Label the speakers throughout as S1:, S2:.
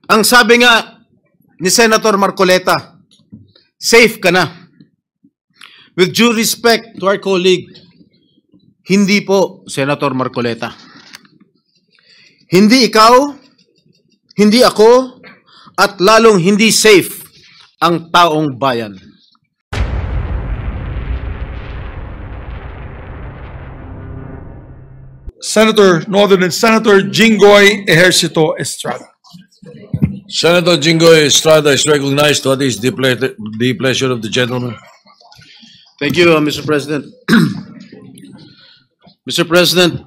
S1: Ang sabi nga ni Senator Marcoleta, safe ka na. With due respect to our colleague, hindi po, Senator Marcoleta. Hindi ikaw, hindi ako, at lalong hindi safe ang taong bayan.
S2: Senator Northern and Senator Jinggoy Ejercito Estrada.
S3: Senator Jinggoy Estrada is recognized. What is the pleasure of the gentleman?
S1: Thank you, Mr. President. Mr. President,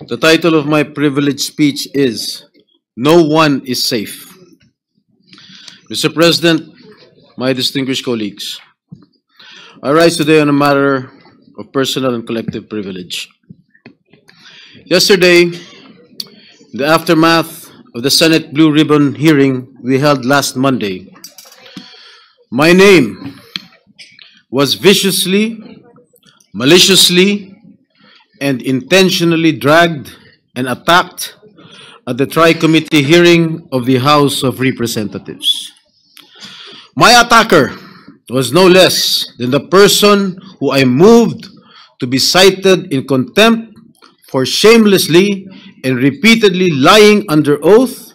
S1: the title of my privileged speech is No One is Safe. Mr. President, my distinguished colleagues, I rise today on a matter of personal and collective privilege. Yesterday, in the aftermath of the Senate Blue Ribbon hearing we held last Monday, my name was viciously, maliciously, and intentionally dragged and attacked at the Tri-Committee hearing of the House of Representatives. My attacker was no less than the person who I moved to be cited in contempt for shamelessly and repeatedly lying under oath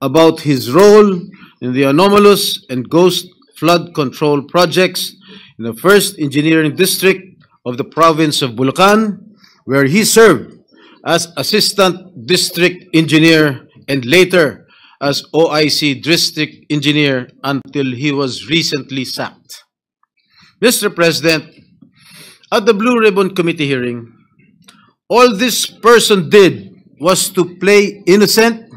S1: about his role in the anomalous and ghost flood control projects in the 1st Engineering District of the province of Bulacan, where he served as Assistant District Engineer and later as OIC District Engineer until he was recently sacked. Mr. President, at the Blue Ribbon Committee hearing, all this person did was to play innocent,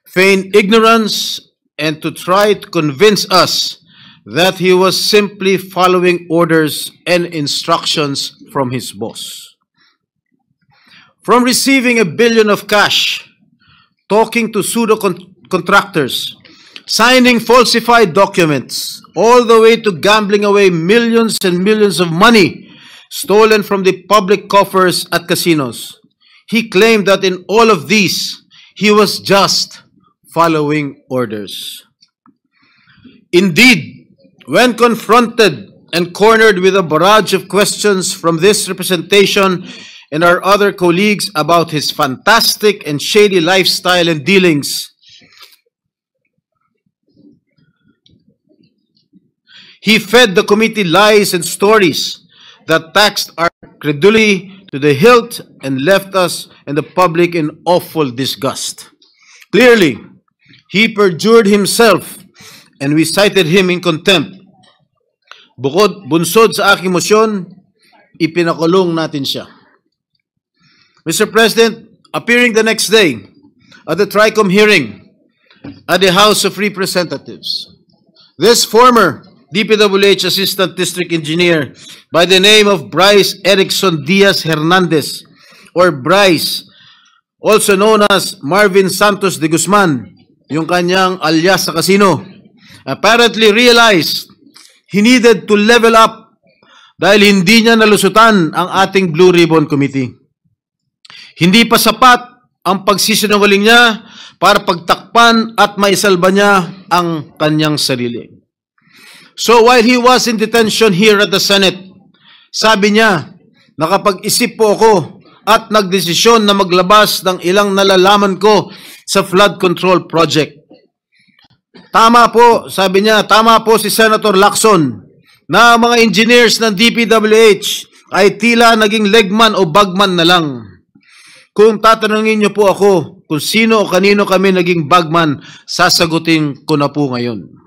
S1: feign ignorance, and to try to convince us that he was simply following orders and instructions from his boss. From receiving $1 billion of cash, talking to pseudo-contractors, signing falsified documents, all the way to gambling away millions and millions of money stolen from the public coffers at casinos, he claimed that in all of these, he was just following orders. Indeed, when confronted and cornered with a barrage of questions from this representation and our other colleagues about his fantastic and shady lifestyle and dealings, he fed the committee lies and stories that taxed our credulity to the hilt and left us and the public in awful disgust. Clearly, he perjured himself and we cited him in contempt. Bunsod sa aking motion, ipinakulong natin siya. Mr. President, appearing the next day at the TRICOM hearing at the House of Representatives, this former DPWH Assistant District Engineer by the name of Bryce Erickson Diaz Hernandez, or Bryce, also known as Marvin Santos de Guzman, yung kanyang alias sa casino, apparently realized he needed to level up dahil hindi niya nalusutan ang ating Blue Ribbon Committee. Hindi pa sapat ang pagsisinungaling niya para pagtakpan at maisalba niya ang kanyang sarili. So while he was in detention here at the Senate, sabi niya, nakapag-isip po ako at nagdesisyon na maglabas ng ilang nalalaman ko sa flood control project. Tama po, sabi niya, tama po si Senator Lacson na mga engineers ng DPWH ay tila naging legman o bagman na lang. Kung tatanungin niyo po ako kung sino o kanino kami naging bagman, sasagutin ko na po ngayon.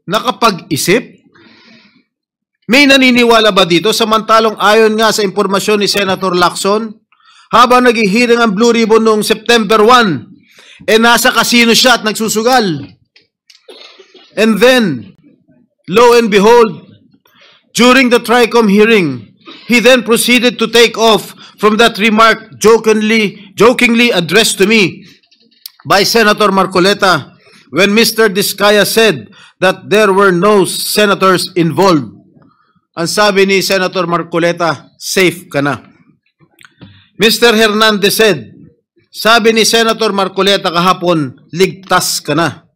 S1: Nakapag-isip? May naniniwala ba dito? Samantalong ayon nga sa impormasyon ni Senator Lacson, habang naghihiring ang Blue Ribbon noong September 1, nasa casino siya at nagsusugal. And then, lo and behold, during the TRICOM hearing, he then proceeded to take off from that remark jokingly addressed to me by Senator Marcoleta when Mr. Diskaya said that there were no senators involved. Ang sabi ni Senator Marcoleta, safe ka na. Mr. Hernandez said Sabi ni Senator Marcoleta kahapon, ligtas ka na.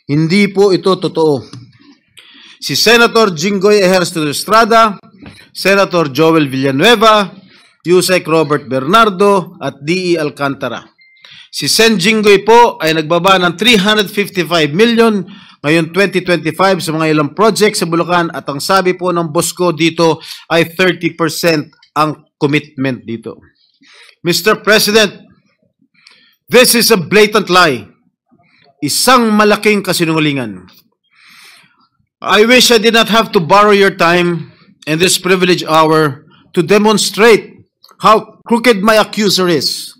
S1: Hindi po ito totoo. Si Senator Jinggoy Ejercito Estrada, Senator Joel Villanueva, Yusek Robert Bernardo at D.E. Alcantara. Si Sen Jinggoy po ay nagbaba ng 355 million ngayon 2025 sa mga ilang projects sa Bulacan at ang sabi po ng boss ko dito ay 30% ang commitment dito. Mr. President, this is a blatant lie. Isang malaking kasinungalingan. I wish I did not have to borrow your time in this privileged hour to demonstrate how crooked my accuser is.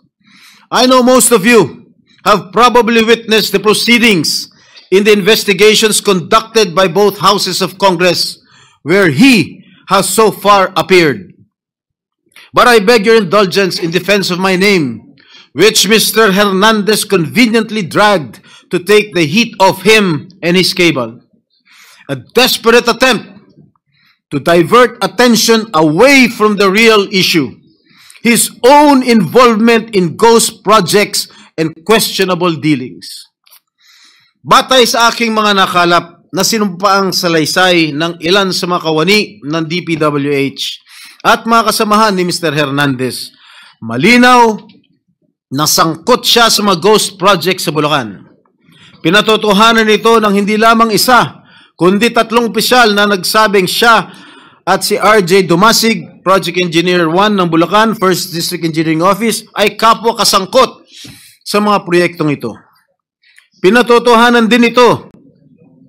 S1: I know most of you have probably witnessed the proceedings in the investigations conducted by both houses of Congress where he has so far appeared. But I beg your indulgence in defense of my name, which Mr. Hernandez conveniently dragged to take the heat off him and his cable. A desperate attempt to divert attention away from the real issue, his own involvement in ghost projects and questionable dealings. Batay sa aking mga nakalap na sinumpaang salaysay ng ilan sa mga kawani ng DPWH at mga kasamahan ni Mr. Hernandez, malinaw na sangkot siya sa mga ghost projects sa Bulacan. Pinatotohanan ito ng hindi lamang isa, kundi 3 opisyal na nagsabing siya at si RJ Dumasig, Project Engineer 1 ng Bulacan, 1st District Engineering Office, ay kapwa kasangkot sa mga proyektong ito. Pinatotohanan din ito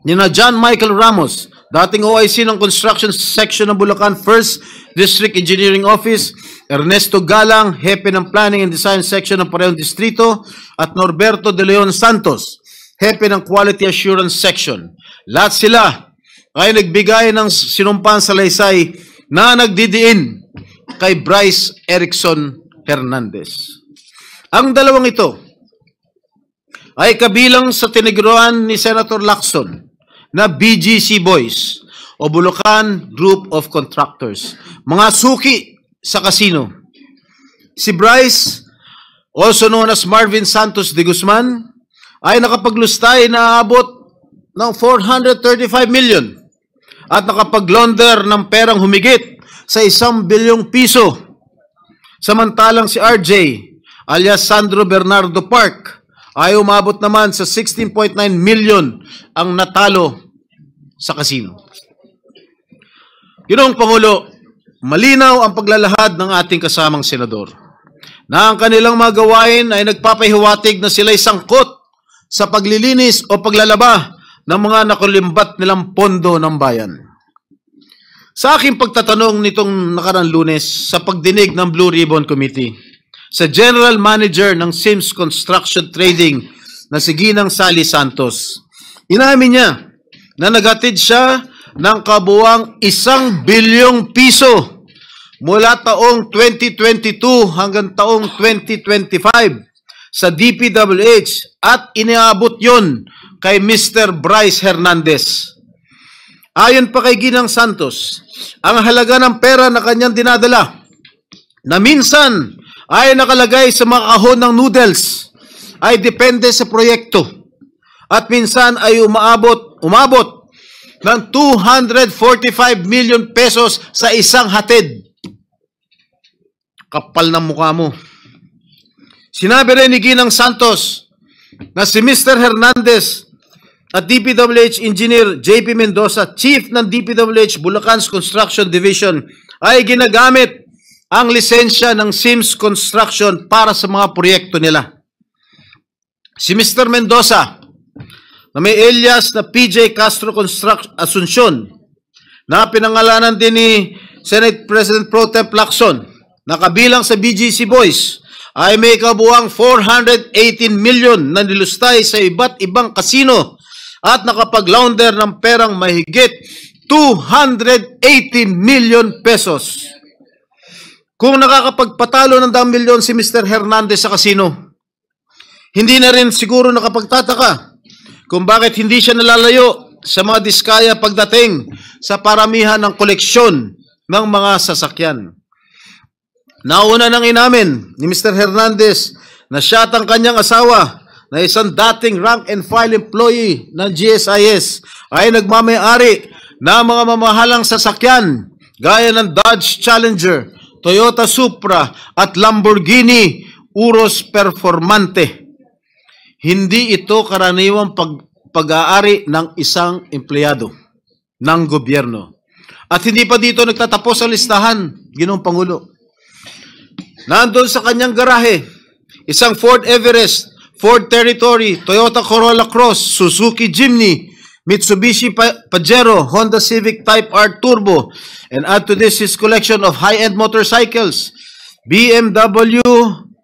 S1: ni na John Michael Ramos, dating OIC ng Construction Section ng Bulacan, 1st District Engineering Office, Ernesto Galang, Hepe ng Planning and Design Section ng parehong distrito, at Norberto De Leon Santos, Hepe ng Quality Assurance Section. Lahat sila ay nagbigay ng sinumpang salaysay na nagdidiin kay Bryce Erickson Hernandez. Ang dalawang ito ay kabilang sa tiniguruan ni Senator Lacson na BGC Boys o Bulacan Group of Contractors, mga suki sa casino. Si Bryce, also known as Marvin Santos de Guzman, ay nakapaglustay na abot ng 435 million at nakapag-launder ng perang humigit sa 1 bilyong piso. Samantalang si RJ, alias Sandro Bernardo Park, ay umabot naman sa 16.9 million ang natalo sa casino. Ginoong Pangulo, malinaw ang paglalahad ng ating kasamang senador na ang kanilang mga gawain ay nagpapahiwatig na sila'y sangkot sa paglilinis o paglalaba ng mga nakulimbat nilang pondo ng bayan. Sa aking pagtatanong nitong nakarang Lunes sa pagdinig ng Blue Ribbon Committee sa General Manager ng Sims Construction Trading na si Ginang Sally Santos, inamin niya na naghatid siya ng kabuwang 1 bilyong piso mula taong 2022 hanggang taong 2025 sa DPWH at iniabot yon kay Mr. Bryce Hernandez. Ayon pa kay Ginang Santos, ang halaga ng pera na kanyang dinadala na minsan ay nakalagay sa mga kahon ng noodles ay depende sa proyekto at minsan ay umabot ng 245 million pesos sa isang hatid. Kapal ng mukha mo. Sinabi rin ni Ginang Santos na si Mr. Hernandez at DPWH Engineer JP Mendoza, Chief ng DPWH Bulacan's Construction Division, ay ginagamit ang lisensya ng Sims Construction para sa mga proyekto nila. Si Mr. Mendoza, na may alias na PJ Castro Asuncion, na pinangalanan din ni Senate President Pro Tem Lacson, na kabilang sa BGC Boys, ay may kabuwang 418 million na nilustay sa iba't ibang kasino at nakapag-launder ng perang mahigit 280 million pesos. Kung nakakapagpatalo ng 10 milyon si Mr. Hernandez sa kasino, hindi na rin siguro nakapagtataka kung bakit hindi siya nalalayo sa mga diskaya pagdating sa paramihan ng koleksyon ng mga sasakyan. Nauna nang inamin ni Mr. Hernandez na siya at ang kanyang asawa na isang dating rank and file employee ng GSIS ay nagmamayari na mga mamahalang sasakyan gaya ng Dodge Challenger, Toyota Supra at Lamborghini Urus Performante. Hindi ito karaniwang pag-aari ng isang empleyado ng gobyerno. At hindi pa dito nagtatapos ang listahan, Ginoong Pangulo. Nandun sa kanyang garahe, isang Ford Everest, Ford Territory, Toyota Corolla Cross, Suzuki Jimny, Mitsubishi Pajero, Honda Civic Type R Turbo, and add to this his collection of high-end motorcycles, BMW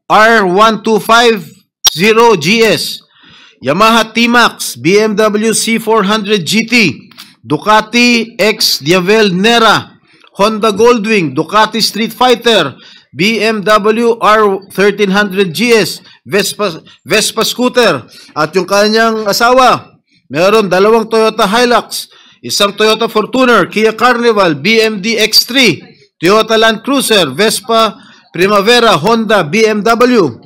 S1: R1250GS, Yamaha T-Max, BMW C400 GT, Ducati X Diavel Nera, Honda Goldwing, Ducati Street Fighter, BMW R1300 GS, Vespa scooter, at yung kanyang asawa, meron dalawang Toyota Hilux, isang Toyota Fortuner, Kia Carnival, BMD X3, Toyota Land Cruiser, Vespa Primavera, Honda, BMW.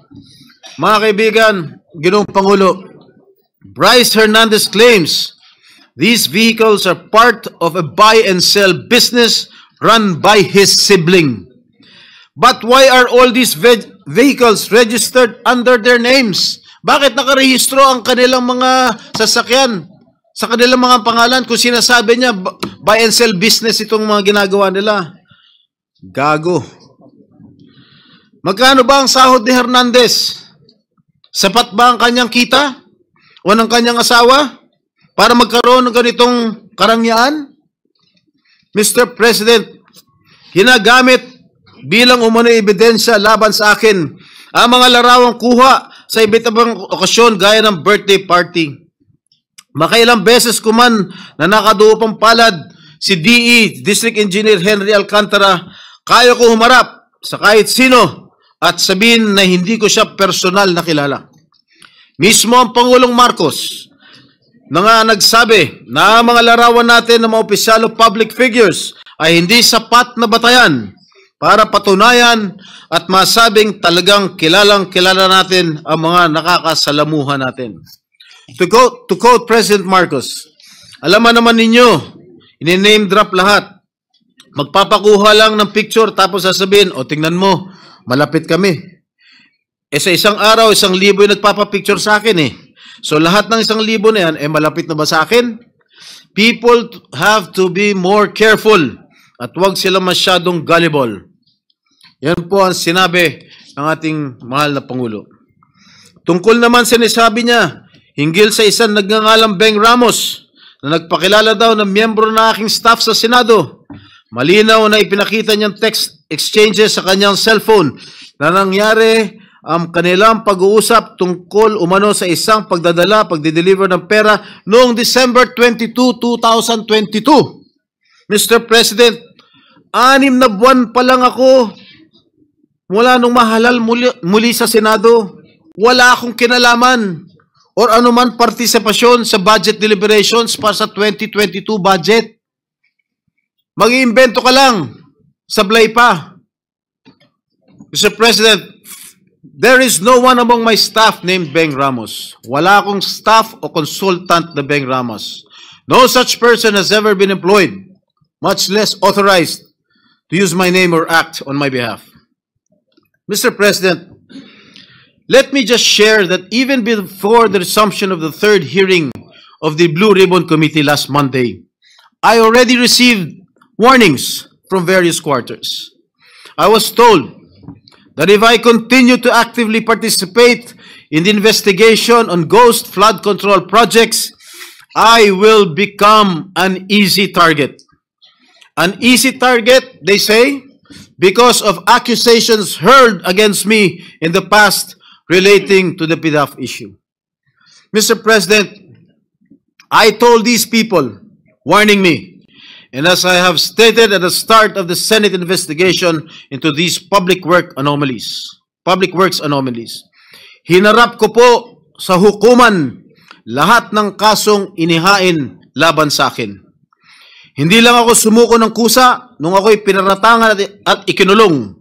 S1: Mga kaibigan, Ginoong Pangulo, Bryce Hernandez claims these vehicles are part of a buy and sell business run by his sibling. But why are all these vehicles registered under their names? Bakit nakarehistro ang kanilang mga sasakyan sa kanilang mga pangalan kung sinasabi niya buy and sell business itong mga ginagawa nila? Gago. Magkano ba ang sahod ni Hernandez? Sapat ba ang kanyang kita o ng kanyang asawa para magkaroon ng ganitong karangyaan? Mr. President, ginagamit bilang umano ebidensya laban sa akin ang mga larawang kuha sa iba't ibang okasyon gaya ng birthday party. Makailang beses ko man na nakaduupang palad si DE, District Engineer Henry Alcantara, kaya ko humarap sa kahit sino at sabihin na hindi ko siya personal na kilala. Mismo ang Pangulong Marcos na nga nagsabi na ang mga larawan natin ng mga opisyal o public figures ay hindi sapat na batayan para patunayan at masabing talagang kilalang-kilala natin ang mga nakakasalamuhan natin. To quote President Marcos, alam naman ninyo, ini-name drop lahat. Magpapakuha lang ng picture tapos sasabihin, o tingnan mo, malapit kami. Sa isang araw, 1,000 yung nagpapapicture sa akin eh. So lahat ng 1,000 na yan, malapit na ba sa akin? People have to be more careful at huwag sila masyadong gullible. Yan po ang sinabi ng ating mahal na Pangulo. Tungkol naman sinasabi niya, hinggil sa isang nagngangalang Beng Ramos na nagpakilala daw ng miyembro ng aking staff sa Senado. Malinaw na ipinakita niyang text exchanges sa kanyang cellphone na nangyari ang kanilang pag-uusap tungkol umano sa isang pagdedeliver ng pera noong December 22, 2022. Mr. President, 6 na buwan pa lang ako mula nung mahalal muli sa Senado. Wala akong kinalaman or anuman partisipasyon sa budget deliberations para sa 2022 budget. Mag-iimbento ka lang. Sablay pa. Mr. President, there is no one among my staff named Beng Ramos. Wala akong staff o consultant na Beng Ramos. No such person has ever been employed, much less authorized to use my name or act on my behalf. Mr. President, let me just share that even before the resumption of the third hearing of the Blue Ribbon Committee last Monday, I already received warnings from various quarters. I was told that if I continue to actively participate in the investigation on ghost flood control projects, I will become an easy target. An easy target, they say, because of accusations hurled against me in the past relating to the PDAF issue. Mr. President, I told these people, warning me, and as I have stated at the start of the Senate investigation into these public works anomalies, hinarap ko po sa hukuman lahat ng kasong inihain laban sa akin. Hindi lang ako sumuko ng kusa nung ako'y pinaratangan at ikinulong.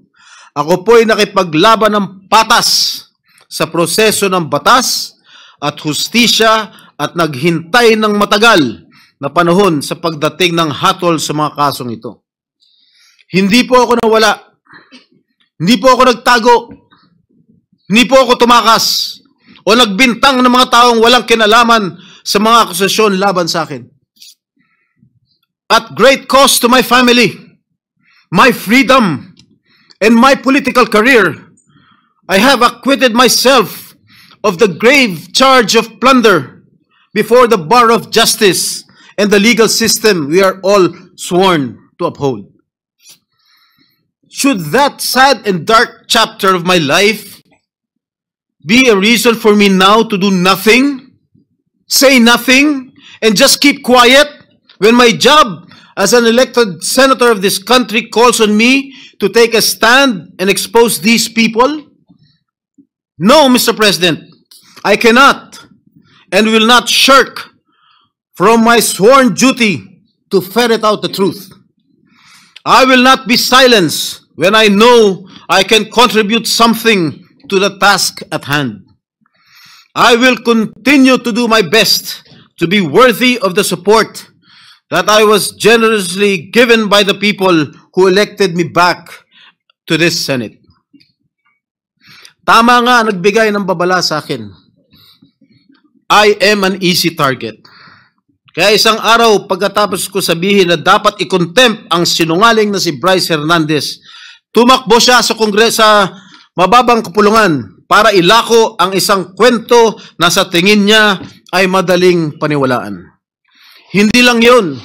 S1: Ako po'y nakipaglaban ng patas sa proseso ng batas at hustisya at naghintay ng matagal na panahon sa pagdating ng hatol sa mga kasong ito. Hindi po ako nawala. Hindi po ako nagtago. Hindi po ako tumakas o nagbintang ng mga taong walang kinalaman sa mga akusasyon laban sa akin. At great cost to my family, my freedom, and my political career, I have acquitted myself of the grave charge of plunder before the bar of justice and the legal system we are all sworn to uphold. Should that sad and dark chapter of my life be a reason for me now to do nothing, say nothing, and just keep quiet when my job as an elected senator of this country calls on me to take a stand and expose these people? No, Mr. President, I cannot and will not shirk from my sworn duty to ferret out the truth. I will not be silenced when I know I can contribute something to the task at hand. I will continue to do my best to be worthy of the support that I was generously given by the people who elected me back to this Senate. Tama nga, nagbigay ng babala sa akin. I am an easy target. Kaya isang araw, pagkatapos ko sabihin na dapat i-contempt ang sinungaling na si Bryce Hernandez, tumakbo siya sa Kongreso sa mababang kapulungan para ilako ang isang kwento na sa tingin niya ay madaling paniwalaan. Hindi lang yun.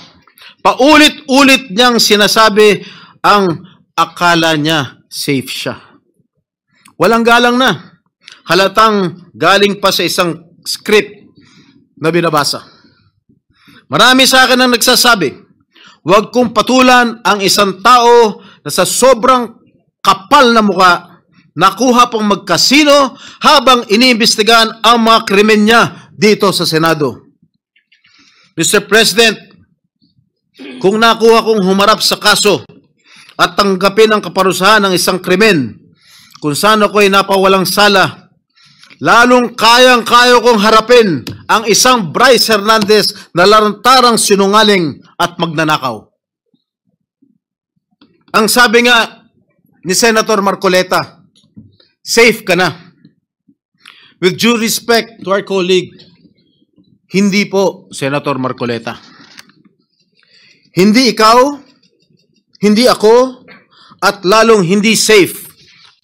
S1: Paulit-ulit niyang sinasabi ang akala niya safe siya. Walang galang na. Halatang galing pa sa isang script na binabasa. Marami sa akin ang nagsasabi, huwag kong patulan ang isang tao na sa sobrang kapal na muka, nakuha pong magkasino habang iniimbestigahan ang mga krimen niya dito sa Senado. Mr. President, kung nakuha kong humarap sa kaso at tanggapin ang kaparusahan ng isang krimen kung saan ako'y napawalang sala, lalong kayang-kaya kong harapin ang isang Bryce Hernandez na lantarang sinungaling at magnanakaw. Ang sabi nga ni Senator Marcoleta, safe ka na. With due respect to our colleague, hindi po, Senator Marcoleta. Hindi ikaw, hindi ako, at lalong hindi safe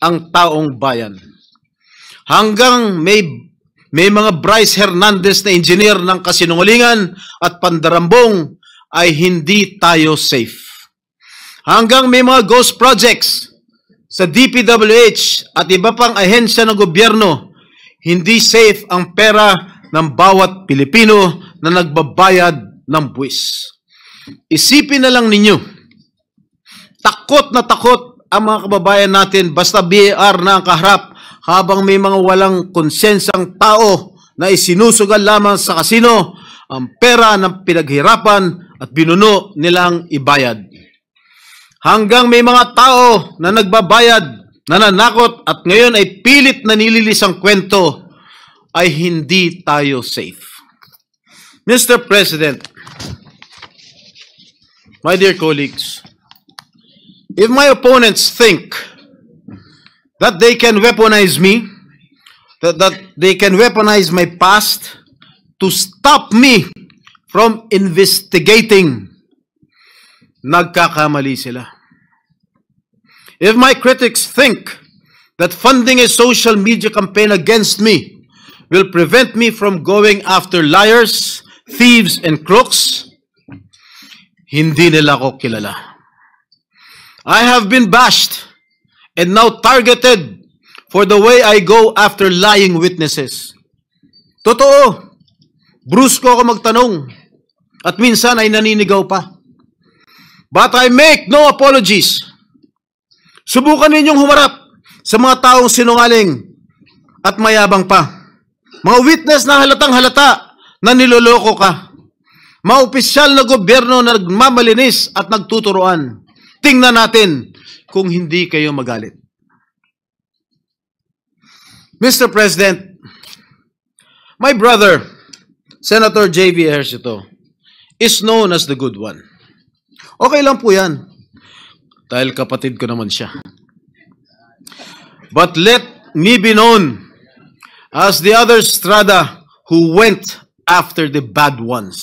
S1: ang taong bayan. Hanggang may mga Bryce Hernandez na engineer ng kasinungalingan at pandarambong ay hindi tayo safe. Hanggang may mga ghost projects sa DPWH at iba pang ahensya ng gobyerno, hindi safe ang pera ng bawat Pilipino na nagbabayad ng buwis. Isipin na lang ninyo, takot na takot ang mga kababayan natin basta BAR na ang kaharap habang may mga walang konsensang tao na isinusugal lamang sa kasino ang pera ng pinaghirapan at binuno nilang ibayad. Hanggang may mga tao na nagbabayad, nananakot at ngayon ay pilit na nililis ang kwento, ay hindi tayo safe. Mr. President, my dear colleagues, if my opponents think that they can weaponize me, that they can weaponize my past to stop me from investigating, nagkakamali sila. If my critics think that funding a social media campaign against me will prevent me from going after liars, thieves, and crooks, hindi nila ako kilala. I have been bashed and now targeted for the way I go after lying witnesses. Totoo, brusko ako magtanong at minsan ay naninigaw pa. But I make no apologies. Subukan ninyong humarap sa mga taong sinungaling at mayabang pa. Mga witness na halatang halata na niloloko ka. Mga opisyal na gobyerno na nagmamalinis at nagtuturoan. Tingnan natin kung hindi kayo magalit. Mr. President, my brother, Senator J.V. Ejercito, is known as the good one. Okay lang po yan. Dahil kapatid ko naman siya. But let me be known as the other Strada who went after the bad ones.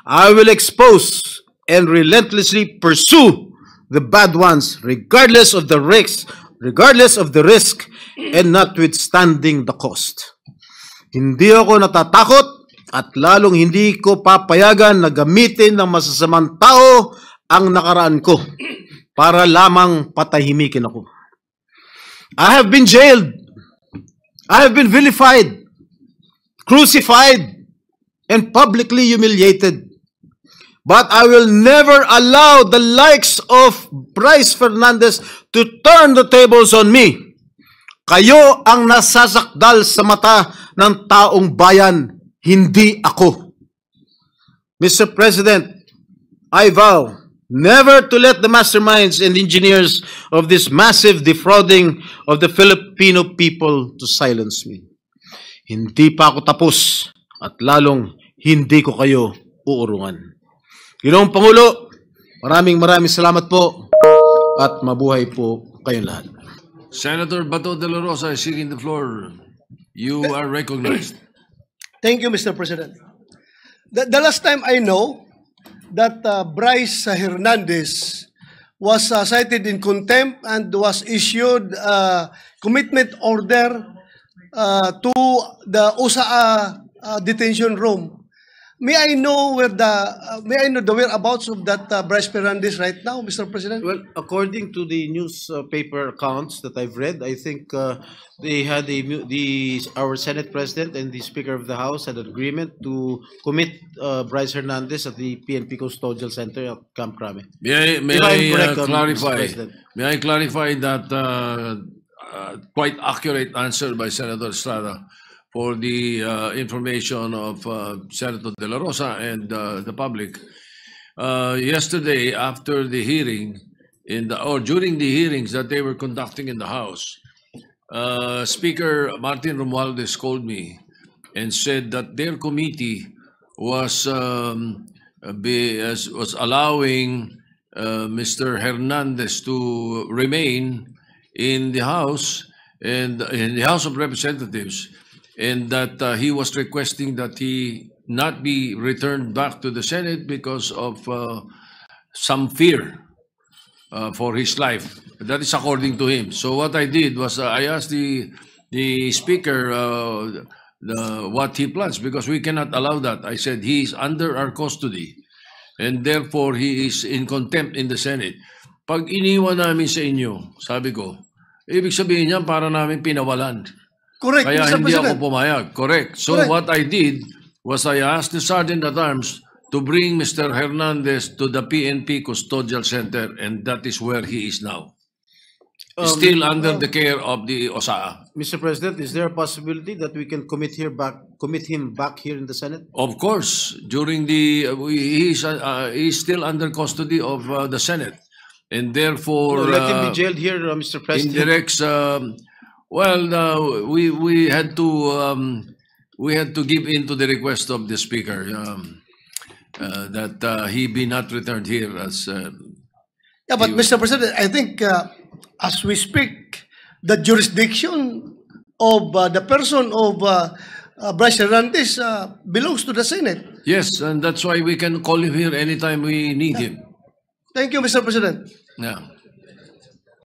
S1: I will expose and relentlessly pursue the bad ones regardless of the risk, and notwithstanding the cost. Hindi ako natatakot at lalong hindi ko papayagan na gamitin ng masasamang tao ang nakaraan ko para lamang patahimikin ako. I have been jailed. I have been vilified, crucified, and publicly humiliated. But I will never allow the likes of Bryce Fernandez to turn the tables on me. Kayo ang nasasakdal sa mata ng taong bayan, hindi ako. Mr. President, I vow never to let the masterminds and engineers of this massive defrauding of the Filipino people to silence me. Hindi pa ako tapos at lalong hindi ko kayo uurungan. Ginoong Pangulo, maraming salamat po at mabuhay po kayong lahat.
S3: Senator Bato de la Rosa is seeking the floor. You are recognized.
S4: Thank you, Mr. President. The last time I know that Bryce Hernandez was cited in contempt and was issued a commitment order to the USAA detention room. May I know the whereabouts of that Bryce Hernandez right now, Mr. President?
S1: Well, according to the newspaper accounts that I've read, I think they had our Senate President and the Speaker of the House had an agreement to commit Bryce Hernandez at the PNP Custodial Center at Camp Crame.
S3: May I clarify that quite accurate answer by Senator Estrada for the information of Senator De La Rosa and the public. Yesterday, after the hearing, during the hearings that they were conducting in the House, Speaker Martin Romualdez called me and said that their committee was allowing Mr. Hernandez to remain in the House and in the House of Representatives, and that he was requesting that he not be returned back to the Senate because of some fear for his life. That is according to him. So what I did was I asked the Speaker what he plans, because we cannot allow that. I said he is under our custody and therefore he is in contempt in the Senate. Pag iniwan namin sa inyo, sabi ko, ibig sabihin niyan para namin pinawalan.
S4: Correct,
S3: Kaya
S4: Mr.
S3: hindi
S4: President.
S3: ako pumayag. Correct. So
S4: Correct.
S3: what I did was I asked the Sergeant-at-Arms to bring Mr. Hernandez to the PNP Custodial Center, and that is where he is now. Still under the care of the OSAA.
S1: Mr. President, is there a possibility that we can commit him back here in the Senate?
S3: Of course, during the he is still under custody of the Senate, and therefore
S1: Let him be jailed here, Mr. President.
S3: indirects. We had to give in to the request of the Speaker that he be not returned here as.
S4: Yeah, but Mr. President, I think as we speak, the jurisdiction of the person of Bryce Hernandez belongs to the Senate.
S3: Yes, and that's why we can call him here anytime we need him.
S4: Thank you, Mr. President.
S3: Yeah.